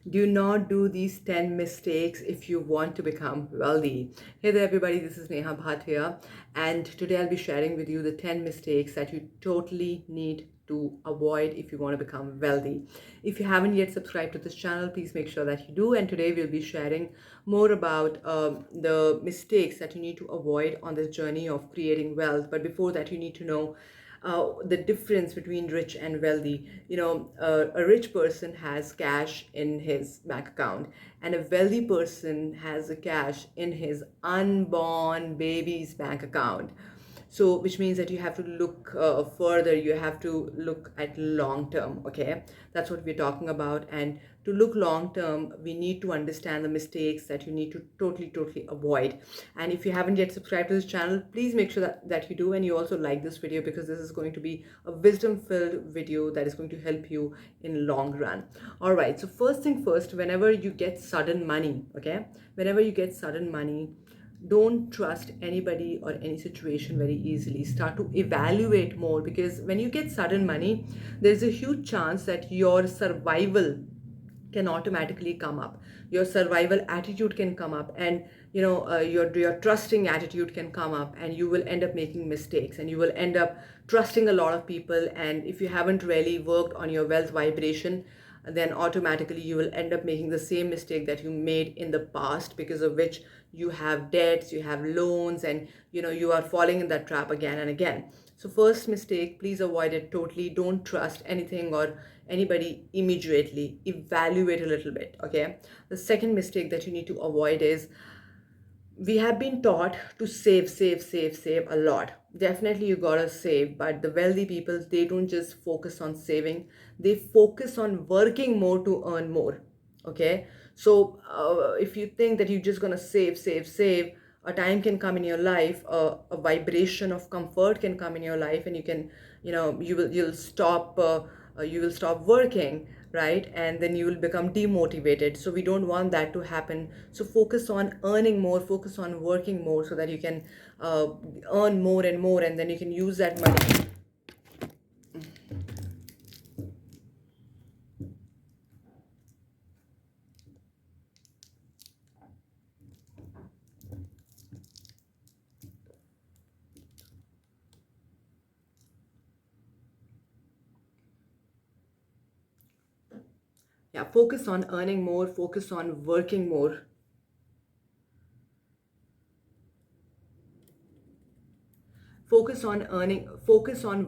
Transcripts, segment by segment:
Do not do these 10 mistakes if you want to become wealthy. Hey there, everybody, this is Neha Bhatia, and today I'll be sharing with you the 10 mistakes that you totally need to avoid if you want to become wealthy. If you haven't yet subscribed to this channel, please make sure that you do. And today we'll be sharing more about the mistakes that you need to avoid on this journey of creating wealth. But before that, you need to know the difference between rich and wealthy. A rich person has cash in his bank account, and a wealthy person has a cash in his unborn baby's bank account. So which means that you have to look further, you have to look at long term. Okay, that's what we're talking about. And to look long term, we need to understand the mistakes that you need to totally avoid. And if you haven't yet subscribed to this channel, please make sure that you do, and you also like this video, because this is going to be a wisdom filled video that is going to help you in long run. All right, so first thing first, whenever you get sudden money, okay, whenever you get sudden money, don't trust anybody or any situation very easily. Start to evaluate more, because when you get sudden money, there's a huge chance that your survival can automatically come up, your survival attitude can come up, and your trusting attitude can come up, and you will end up making mistakes, and you will end up trusting a lot of people. And if you haven't really worked on your wealth vibration, then automatically you will end up making the same mistake that you made in the past, because of which you have debts, you have loans, and you are falling in that trap again and again. So first mistake, please avoid it totally. Don't trust anything or anybody immediately. Evaluate a little bit. Okay, the second mistake that you need to avoid is, we have been taught to save a lot. Definitely you gotta save, but the wealthy people, they don't just focus on saving, they focus on working more to earn more. Okay, so if you think that you're just gonna save, a time can come in your life, a vibration of comfort can come in your life, and you can, you will stop working, right? And then you will become demotivated. So we don't want that to happen. So focus on earning more, focus on working more, so that you can uh, earn more and more, and then you can use that money. Yeah, focus on earning more, focus on working more. Focus on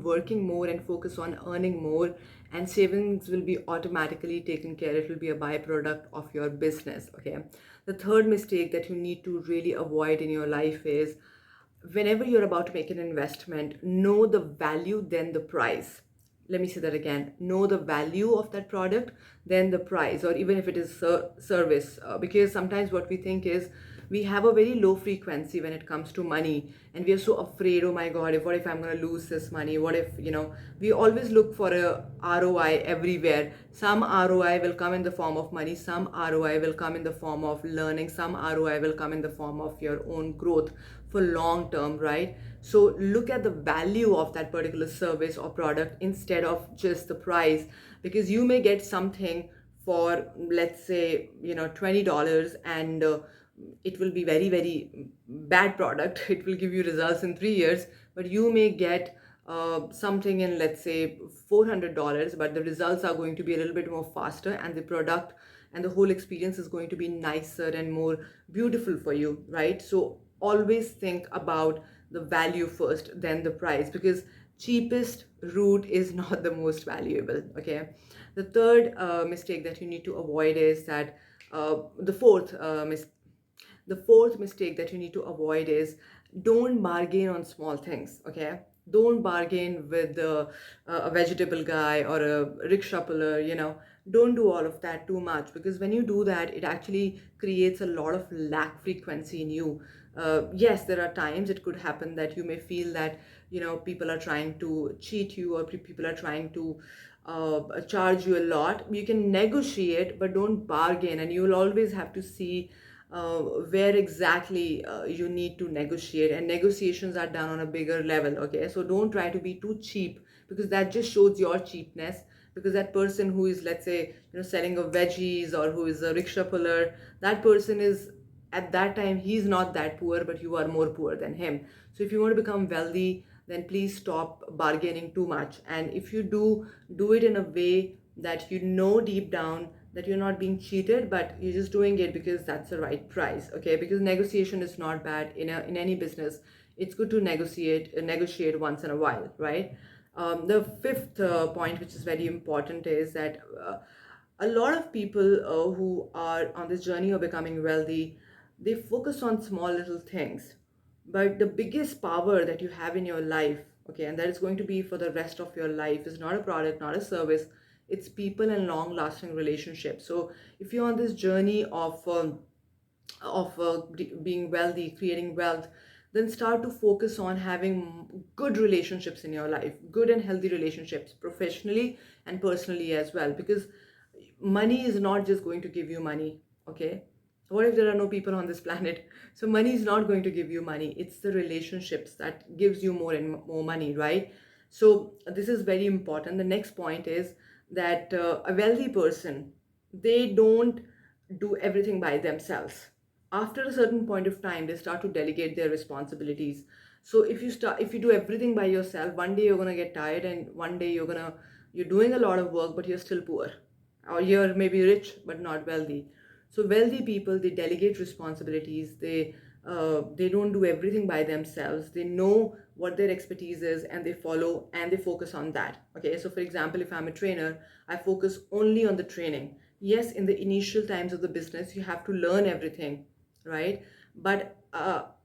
working more, and focus on earning more, and savings will be automatically taken care. It will be a byproduct of your business. Okay, the third mistake that you need to really avoid in your life is, whenever you're about to make an investment, know the value then the price. Let me say that again: know the value of that product, then the price, or even if it is service. Because sometimes what we think is, we have a very low frequency when it comes to money, and we are so afraid, oh my god, if what if I'm going to lose this money, what if, we always look for a ROI everywhere. Some ROI will come in the form of money, some ROI will come in the form of learning, some ROI will come in the form of your own growth for long term, right? So look at the value of that particular service or product instead of just the price, because you may get something for, let's say, $20, and it will be very bad product. It will give you results in 3 years, but you may get something in, let's say, $400, but the results are going to be a little bit more faster, and the product and the whole experience is going to be nicer and more beautiful for you, right? So always think about the value first, then the price, because cheapest route is not the most valuable. Okay, the third mistake that you need to avoid is that, the fourth mistake that you need to avoid is, don't bargain on small things. Okay, don't bargain with a vegetable guy or a rickshaw puller. Don't do all of that too much, because when you do that, it actually creates a lot of lack frequency in you. Yes, there are times it could happen that you may feel that, people are trying to cheat you, or people are trying to charge you a lot. You can negotiate, but don't bargain, and you will always have to see where exactly you need to negotiate, and negotiations are done on a bigger level. Okay, so don't try to be too cheap, because that just shows your cheapness, because that person who is, let's say, selling a veggies, or who is a rickshaw puller, that person is, at that time, he's not that poor, but you are more poor than him. So if you want to become wealthy, then please stop bargaining too much. And if you do it in a way that you know deep down that you're not being cheated, but you're just doing it because that's the right price. Okay, because negotiation is not bad in any business. It's good to negotiate once in a while, right? The fifth point, which is very important, is that a lot of people who are on this journey of becoming wealthy, they focus on small little things. But the biggest power that you have in your life, okay, and that is going to be for the rest of your life, is not a product, not a service. It's people and long lasting relationships. So if you're on this journey of being wealthy, creating wealth, then start to focus on having good relationships in your life, good and healthy relationships, professionally and personally as well. Because money is not just going to give you money, okay? What if there are no people on this planet? So money is not going to give you money. It's the relationships that gives you more and more money, right? So this is very important. The next point is that a wealthy person, they don't do everything by themselves. After a certain point of time, they start to delegate their responsibilities. So if you do everything by yourself, one day you're going to get tired, and one day you're doing a lot of work, but you're still poor, or you're maybe rich but not wealthy. So wealthy people, they delegate responsibilities. They don't do everything by themselves. They know what their expertise is, and they follow and they focus on that. Okay, so for example, if I'm a trainer, I focus only on the training. Yes, in the initial times of the business, you have to learn everything, right? But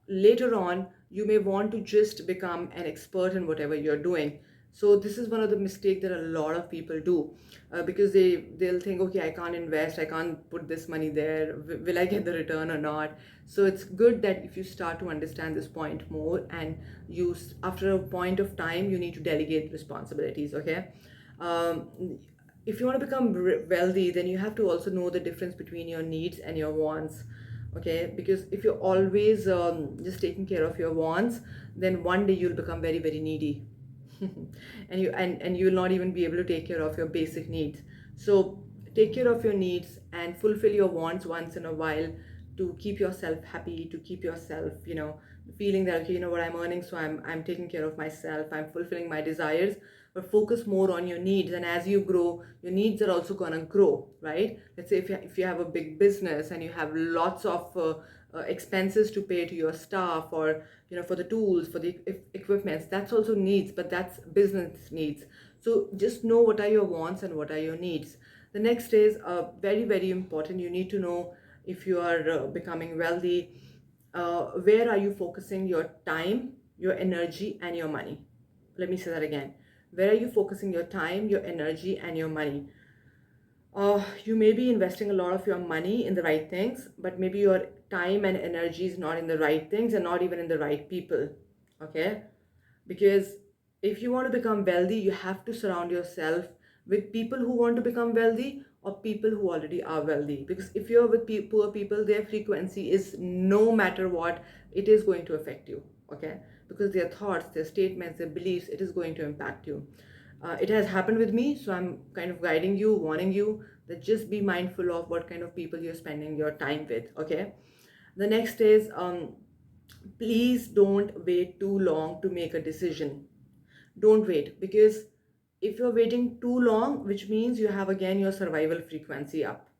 later on, you may want to just become an expert in whatever you're doing. So this is one of the mistakes that a lot of people do, because they'll think, okay, I can't invest, I can't put this money there. Will I get the return or not? So it's good that if you start to understand this point more, and after a point of time, you need to delegate responsibilities. Okay. If you want to become wealthy, then you have to also know the difference between your needs and your wants. Okay, because if you're always just taking care of your wants, then one day you'll become very, very needy. And you will not even be able to take care of your basic needs. So take care of your needs and fulfill your wants once in a while, to keep yourself happy, to keep yourself, feeling that, okay, you know what, I'm earning, so I'm taking care of myself, I'm fulfilling my desires. But focus more on your needs, and as you grow, your needs are also gonna grow, right? Let's say if you have a big business and you have lots of expenses to pay to your staff, or for the tools, for the equipments, that's also needs, but that's business needs. So just know what are your wants and what are your needs. The next is very, very important. You need to know, if you are becoming wealthy, where are you focusing your time, your energy, and your money. Let me say that again. Where are you focusing your time, your energy, and your money? You may be investing a lot of your money in the right things, but maybe your time and energy is not in the right things, and not even in the right people. Okay? Because if you want to become wealthy, you have to surround yourself with people who want to become wealthy, or people who already are wealthy. Because if you're with poor people, their frequency is, no matter what, it is going to affect you. Okay? Because their thoughts, their statements, their beliefs, it is going to impact you. It has happened with me, so I'm kind of guiding you, warning you that just be mindful of what kind of people you're spending your time with. Okay? The next is, please don't wait too long to make a decision. Don't wait, because if you're waiting too long, which means you have again your survival frequency up,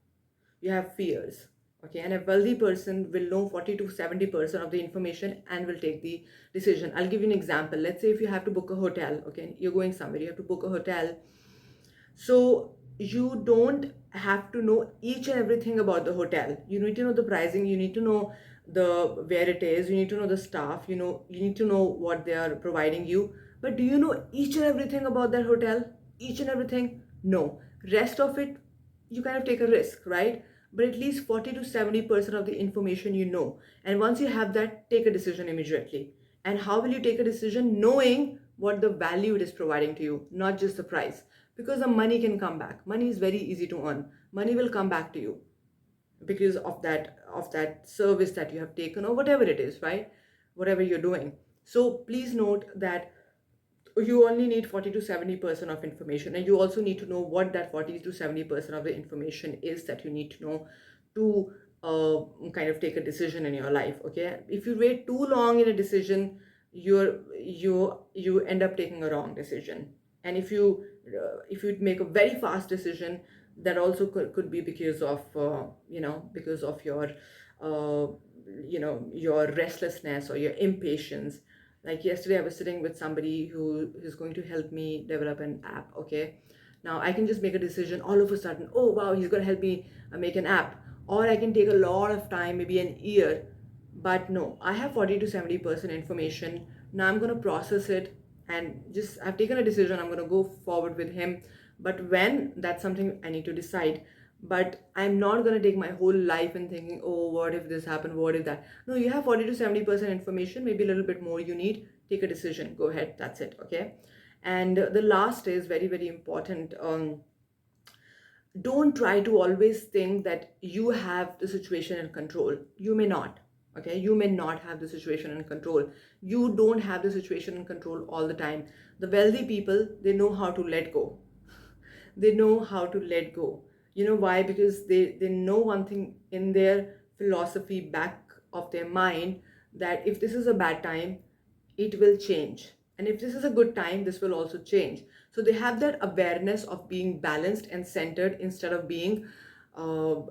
you have fears. Okay, and a wealthy person will know 40 to 70% of the information and will take the decision. I'll give you an example. Let's say if you have to book a hotel, okay, you're going somewhere, you have to book a hotel. So you don't have to know each and everything about the hotel. You need to know the pricing, you need to know the where it is, you need to know the staff, you need to know what they are providing you. But do you know each and everything about that hotel? Each and everything? No. Rest of it, you kind of take a risk, right? But at least 40 to 70% of the information you know. And once you have that, take a decision immediately. And how will you take a decision? Knowing what the value it is providing to you, not just the price. Because the money can come back. Money is very easy to earn. Money will come back to you because of that service that you have taken, or whatever it is, right? Whatever you're doing. So please note that You only need 40 to 70% of information, and you also need to know what that 40 to 70% of the information is that you need to know to kind of take a decision in your life. Okay, if you wait too long in a decision, you end up taking a wrong decision. And if you make a very fast decision, that also could be because of because of your uh, your restlessness or your impatience. Like yesterday I was sitting with somebody who is going to help me develop an app. Okay, now I can just make a decision all of a sudden. Oh wow, he's going to help me make an app. Or I can take a lot of time, maybe an year. But no, I have 40 to 70% information. Now I'm going to process it, and just I've taken a decision, I'm going to go forward with him. But when, that's something I need to decide. But I'm not going to take my whole life and thinking, oh, what if this happened, what if that. No, you have 40 to 70% information, maybe a little bit more you need. Take a decision, go ahead, that's it. Okay. And the last is very, very important. Don't try to always think that you have the situation in control. You may not. Okay, you may not have the situation in control. You don't have the situation in control all the time. The wealthy people, they know how to let go. They know how to let go. You know why? Because they know one thing in their philosophy, back of their mind, that if this is a bad time, it will change, and if this is a good time, this will also change. So they have that awareness of being balanced and centered instead of being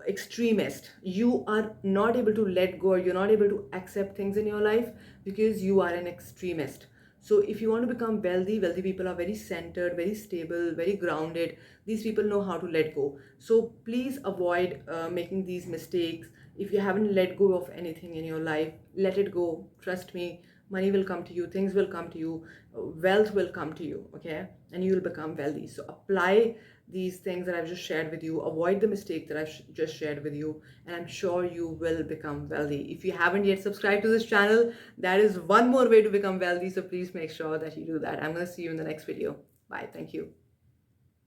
extremist. You are not able to let go, or you're not able to accept things in your life because you are an extremist. So if you want to become wealthy, wealthy people are very centered, very stable, very grounded. These people know how to let go. So please avoid making these mistakes. If you haven't let go of anything in your life, let it go. Trust me, money will come to you, things will come to you, wealth will come to you. Okay, and you will become wealthy. So apply these things that I've just shared with you, avoid the mistake that I've just shared with you, and I'm sure you will become wealthy. If you haven't yet subscribed to this channel, that is one more way to become wealthy. So please make sure that you do that. I'm going to see you in the next video. Bye. Thank you.